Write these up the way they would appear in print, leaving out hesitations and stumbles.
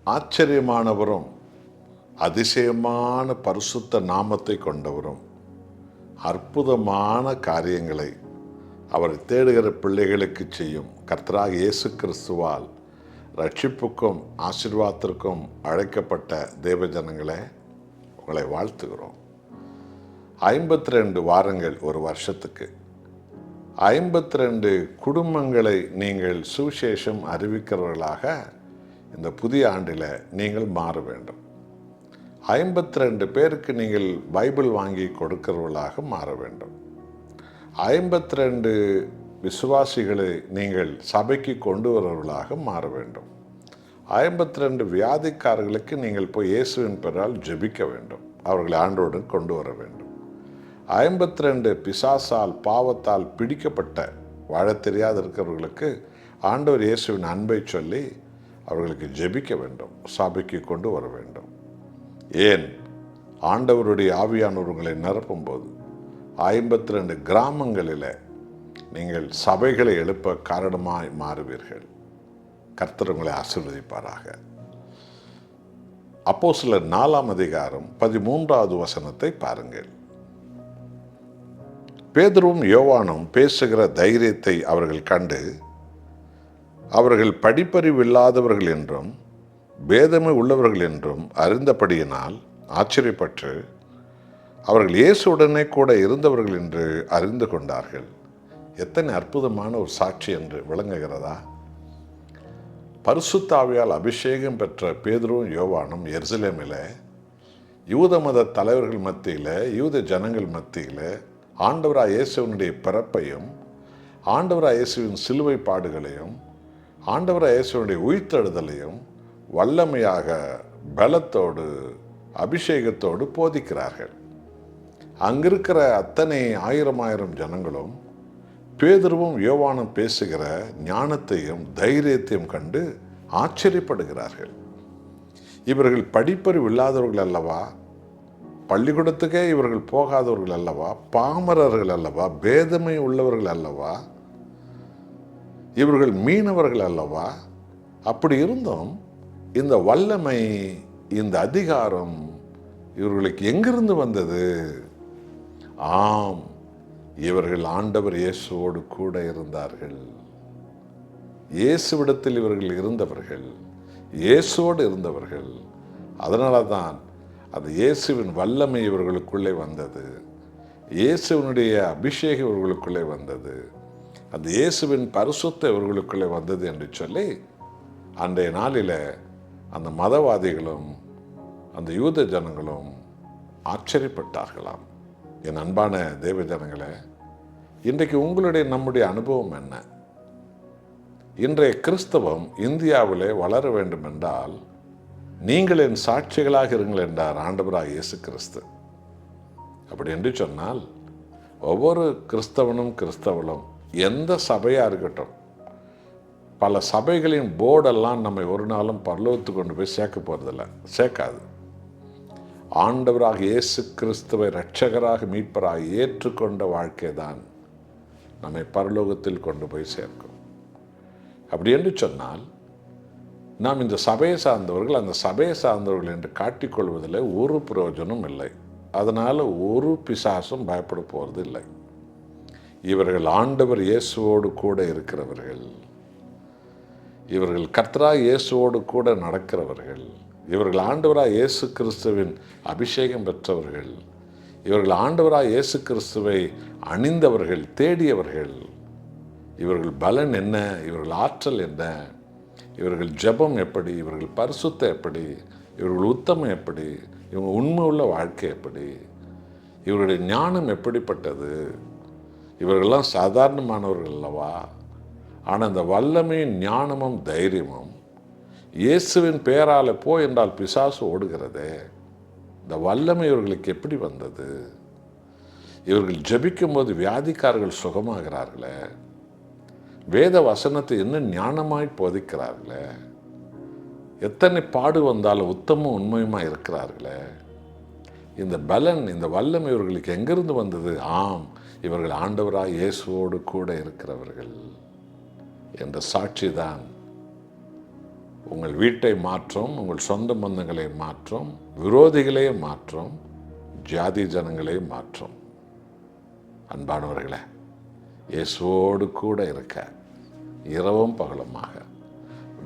ஆச்சரியமானவரும் அதிசயமான பரிசுத்த நாமத்தை கொண்டவரும் அற்புதமான காரியங்களை அவர் தேடுகிற பிள்ளைகளுக்கு செய்யும் கர்த்தராகிய இயேசு கிறிஸ்துவால் ரட்சிப்புக்கும் ஆசீர்வாதத்திற்கும் அழைக்கப்பட்ட தேவஜனங்களே, உங்களை வாழ்த்துகிறோம். 52 வாரங்கள் ஒரு வருஷத்துக்கு 52 குடும்பங்களை நீங்கள் சுவிசேஷம் அறிவிக்கிறவர்களாக இந்த புதிய ஆண்டில் நீங்கள் மாற வேண்டும். 52 பேருக்கு நீங்கள் பைபிள் வாங்கி கொடுக்கிறவர்களாக மாற வேண்டும். 52 விசுவாசிகளை நீங்கள் சபைக்கு கொண்டு வருவர்களாக மாற வேண்டும். 52 வியாதிக்காரர்களுக்கு நீங்கள் போய் இயேசுவின் பெயரால் ஜெபிக்க வேண்டும். அவர்களை ஆண்டோடு கொண்டு வர வேண்டும். 52 பிசாசால் பாவத்தால் பிடிக்கப்பட்ட வாழ தெரியாது இருக்கிறவர்களுக்கு ஆண்டவர் இயேசுவின் அன்பை சொல்லி அவர்களுக்கு ஜெபிக்க வேண்டும், சபைக்கு கொண்டு வர வேண்டும். ஏன்? ஆண்டவருடைய ஆவியானவர்களை நிரப்பும்போது 52 கிராமங்களில் நீங்கள் சபைகளை எழுப்ப காரணமாய் மாறுவீர்கள். கர்த்தர் உங்களை ஆசீர்வதிப்பாராக. அப்போஸ்தலர் 4ஆம் அதிகாரம் 13வது வசனத்தை பாருங்கள். பேதுருவும் யோவானும் பேசுகிற தைரியத்தை அவர்கள் கண்டு, அவர்கள் படிப்பறிவில்லாதவர்கள் என்றும் பேதமை உள்ளவர்கள் என்றும் அறிந்தபடியினால் ஆச்சரியப்பட்டு அவர்கள் இயேசுடனே கூட இருந்தவர்கள் என்று அறிந்து கொண்டார்கள். எத்தனை அற்புதமான ஒரு சாட்சி என்று விளங்குகிறதா? பரிசுத்த ஆவியால் அபிஷேகம் பெற்ற பேதுருவும் யோவானும் எருசலேமில் யூத மத தலைவர்கள் மத்தியில், யூத ஜனங்கள் மத்தியில் ஆண்டவராய் இயேசுவினுடைய பிறப்பையும், ஆண்டவராய் இயேசுவின் சிலுவை பாடுகளையும், ஆண்டவராய் இயேசுவினுடைய உயிர்த்தெழுதலையும் வல்லமையாக பலத்தோடு அபிஷேகத்தோடு போதிக்கிறார்கள். அங்கிருக்கிற அத்தனை ஆயிரம் ஜனங்களும் பேதுருவும் யோவானும் பேசுகிற ஞானத்தையும் தைரியத்தையும் கண்டு ஆச்சரியப்படுகிறார்கள். இவர்கள் படிப்பறிவு இல்லாதவர்கள் அல்லவா? பள்ளிக்கூடத்துக்கே இவர்கள் போகாதவர்கள் அல்லவா? பாமரர்கள் அல்லவா? பேதமை உள்ளவர்கள் அல்லவா? இவர்கள் மீனவர்கள் அல்லவா? அப்படி இருந்தும் இந்த வல்லமை, இந்த அதிகாரம் இவர்களுக்கு எங்கிருந்து வந்தது? ஆம், இவர்கள் ஆண்டவர் இயேசுவோடு கூட இருந்தார்கள். இயேசுவிடத்தில் இவர்கள் இருந்தவர்கள், இயேசுவோடு இருந்தவர்கள். அதனால தான் அது இயேசுவின் வல்லமை இவர்களுக்குள்ளே வந்தது, இயேசுவினுடைய அபிஷேகம் இவர்களுக்குள்ளே வந்தது, அது இயேசுவின் பரிசுத்தம் இவர்களுக்குள்ளே வந்தது என்று சொல்லி அன்றைய நாளில் அந்த மதவாதிகளும் அந்த யூத ஜனங்களும் ஆச்சரியப்பட்டார்களாம். என் அன்பான தேவ ஜனங்களே, இன்றைக்கு உங்களுடைய நம்முடைய அனுபவம் என்ன? இன்றைய கிறிஸ்தவம் இந்தியாவிலே வளர வேண்டும் என்றால் நீங்கள் என் சாட்சிகளாக இருங்கள் என்றார் ஆண்டவராகிய இயேசு கிறிஸ்து. அப்படி என்று சொன்னால் ஒவ்வொரு கிறிஸ்தவனும் எந்த சபையாக இருக்கட்டும், பல சபைகளின் போர்டெல்லாம் நம்மை ஒரு நாளும் பரலோகத்துக்கு கொண்டு போய் சேர்க்க போகிறதில்ல, சேர்க்காது. ஆண்டவராக இயேசு கிறிஸ்துவை இரட்சகராக மீட்பராக ஏற்றுக்கொண்ட வாழ்க்கை தான் நம்மை பரலோகத்தில் கொண்டு போய் சேர்க்கும். அப்படி என்று சொன்னால் நாம் இந்த சபையை சார்ந்தவர்கள், அந்த சபையை சார்ந்தவர்கள் என்று காட்டிக்கொள்வதில் ஒரு பிரயோஜனம் இல்லை. அதனால் ஒரு பிசாசும் பயப்பட போகிறது இல்லை. இவர்கள் ஆண்டவர் இயேசுவோடு கூட இருக்கிறவர்கள், இவர்கள் கர்த்தராகிய இயேசுவோடு கூட நடக்கிறவர்கள், இவர்கள் ஆண்டவராக இயேசு கிறிஸ்துவின் அபிஷேகம் பெற்றவர்கள், இவர்கள் ஆண்டவராக இயேசு கிறிஸ்துவை அணிந்தவர்கள், தேடியவர்கள். இவர்கள் பலன் என்ன? இவர்கள் ஆற்றல் என்ன? இவர்கள் ஜெபம் எப்படி? இவர்கள் பரிசுத்தம் எப்படி? இவர்கள் உத்தமம் எப்படி? இவங்க உண்மை உள்ள வாழ்க்கை எப்படி? இவர்களுடைய ஞானம் எப்படிப்பட்டது? இவர்களெல்லாம் சாதாரணமானவர்கள் அல்லவா? ஆனால் இந்த வல்லமையும் ஞானமும் தைரியமும் இயேசுவின் பெயரால் போ என்றால் பிசாசு ஓடுகிறதே. இந்த வல்லமை இவர்களுக்கு எப்படி வந்தது? இவர்கள் ஜெபிக்கும் போது வியாதிக்காரர்கள் சுகமாகிறார்களே, வேத வசனத்தை இன்னும் ஞானமாய் போதிக்கிறார்களே, எத்தனை பாடு வந்தாலும் உத்தமும் உண்மையுமா இருக்கிறார்களே. இந்த பலன், இந்த வல்லமை இவர்களுக்கு எங்கிருந்து வந்தது? ஆம், இவர்கள் ஆண்டவராய் இயேசுவோடு கூட இருக்கிறவர்கள் என்ற சாட்சி தான் உங்கள் வீட்டை மாற்றும், உங்கள் சொந்த பந்தங்களை மாற்றும், விரோதிகளே மாற்றும், ஜாதி ஜனங்களே மாற்றும். அன்பானவர்களே, இயேசுவோடு கூட இருக்க, இரவும் பகலுமாக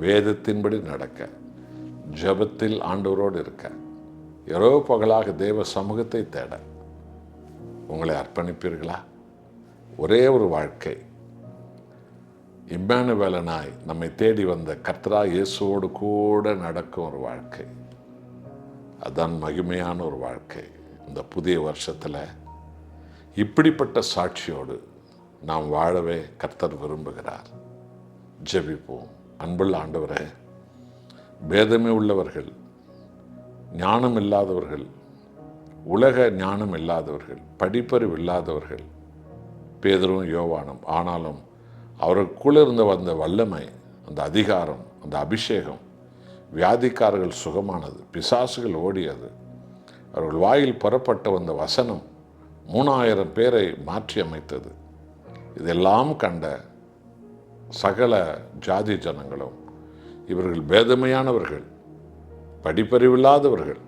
வேதத்தின்படி நடக்க, ஜெபத்தில் ஆண்டவரோடு இருக்க, இரவு பகலாக தேவ சமூகத்தை தேட உங்களை அர்ப்பணிப்பீர்களா? ஒரே ஒரு வாழ்க்கை, இம்மானுவேலனாய் நம்மை தேடி வந்த கர்த்தராகிய இயேசுவோடு கூட நடக்கும் ஒரு வாழ்க்கை. அதுதான் மகிமையான ஒரு வாழ்க்கை. இந்த புதிய வருஷத்தில் இப்படிப்பட்ட சாட்சியோடு நாம் வாழவே கர்த்தர் விரும்புகிறார். ஜெபிப்போம். அன்புள்ள ஆண்டவரே, பேதமே உள்ளவர்கள், ஞானம் இல்லாதவர்கள், உலக ஞானம் இல்லாதவர்கள், படிப்பறிவு இல்லாதவர்கள், பேதுரும் யோவானும், ஆனாலும் அவருக்குள்ளே இருந்து வந்த வல்லமை, அந்த அதிகாரம், அந்த அபிஷேகம், வியாதிக்காரர்கள் சுகமானது, பிசாசுகள் ஓடியது, அவர்கள் வாயில் புறப்பட்ட வந்த வசனம் 3000 பேரை மாற்றி அமைத்தது. இதெல்லாம் கண்ட சகல ஜாதி ஜனங்களும், இவர்கள் பேதமையானவர்கள், படிப்பறிவில்லாதவர்கள்,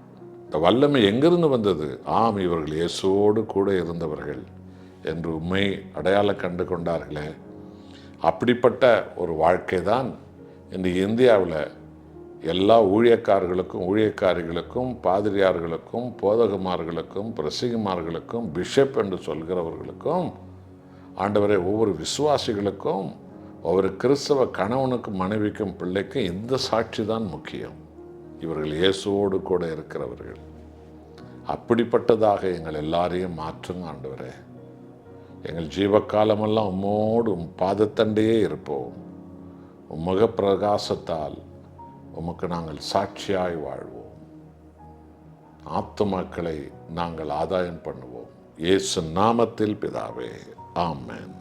இந்த வல்லமை எங்கிருந்து வந்தது? ஆம், இவர்கள் இயேசுவோடு கூட இருந்தவர்கள் என்று உண்மை அடையாளம் கண்டு கொண்டார்களே. அப்படிப்பட்ட ஒரு வாழ்க்கை தான் இன்றைக்கு இந்தியாவில் எல்லா ஊழியக்காரிகளுக்கும், பாதிரியார்களுக்கும், போதகமார்களுக்கும், பிரசங்கிமார்களுக்கும், பிஷப் என்று சொல்கிறவர்களுக்கும், ஆண்டவரே, ஒவ்வொரு விசுவாசிகளுக்கும், ஒவ்வொரு கிறிஸ்தவ கணவனுக்கும், மனைவிக்கும், பிள்ளைக்கும் இந்த சாட்சி தான் முக்கியம். இவர்கள் இயேசுவோடு கூட இருக்கிறவர்கள். அப்படிப்பட்டதாக எங்கள் எல்லாரையும் மாற்றுங்க ஆண்டவரே. எங்கள் ஜீவக்காலமெல்லாம் உம்மோடு பாதத்தண்டையே இருப்போம். உம்மக பிரகாசத்தால் உமக்கு நாங்கள் சாட்சியாய் வாழ்வோம். ஆத்துமாக்களை நாங்கள் ஆதாயம் பண்ணுவோம். இயேசு நாமத்தில் பிதாவே, ஆமென்.